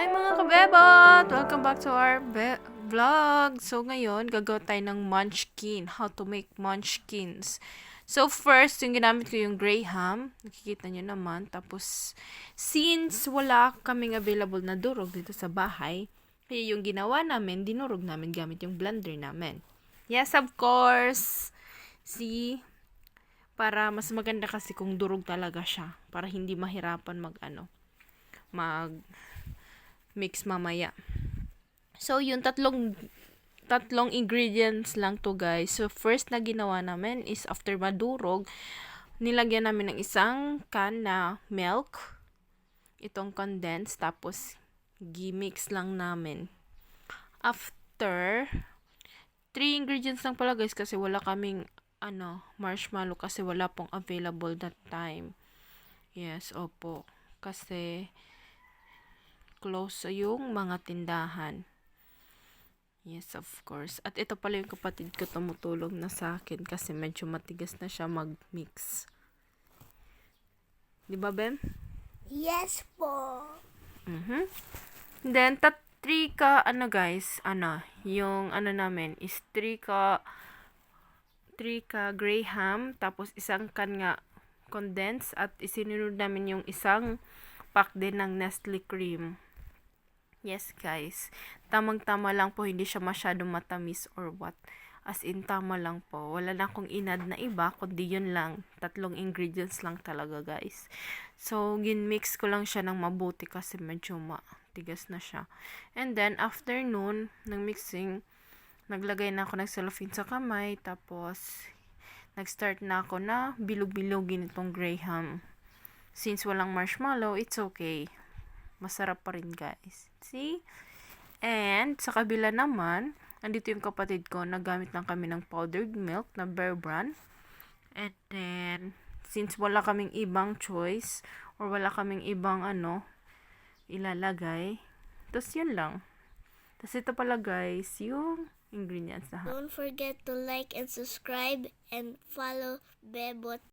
Hi mga kabebot! Welcome back to our vlog. So ngayon, gagawa tayo ng munchkin. How to make munchkins. So first, yung ginamit ko yung graham. Nakikita nyo naman. Tapos, since wala kaming available na durog dito sa bahay, kaya yung ginawa namin, dinurog namin gamit yung blender namin. Yes, of course! See? Para mas maganda kasi kung durog talaga siya. Para hindi mahirapan mag mix mamaya. So, yung tatlong ingredients lang to guys. So, first na ginawa namin is after madurog, nilagyan namin ng isang can na milk. Itong condensed. Tapos, gimix lang namin. After, 3 ingredients lang pala guys kasi wala kaming marshmallow kasi wala pong available that time. Yes, opo. Kasi, close yung mga tindahan. Yes, of course. At ito pala yung kapatid ko tumutulong na sa akin kasi medyo matigas na siya mag-mix. Di ba, Bem? Yes po. Then, 3 ka, guys, yung namin is 3 ka graham, tapos isang can nga condensed, at isinunod namin yung isang pack din ng Nestle cream. Yes, guys. Tamang-tama lang po. Hindi siya masyadong matamis or what. As in, tama lang po. Wala na akong inad na iba, kundi yun lang. 3 ingredients lang talaga, guys. So, ginmix ko lang siya ng mabuti kasi medyo matigas na siya. And then, after nun, ng mixing, naglagay na ako ng cellophane sa kamay. Tapos, nag-start na ako na bilog-bilogin itong graham. Since walang marshmallow, it's okay. Masarap pa rin, guys. See? And, sa kabila naman, andito yung kapatid ko, nagamit lang kami ng powdered milk na Bear Brand. And then, since wala kaming ibang choice, or wala kaming ibang ilalagay, tapos yun lang. Tapos ito pala, guys, yung ingredients na. Don't forget to like and subscribe and follow Bebot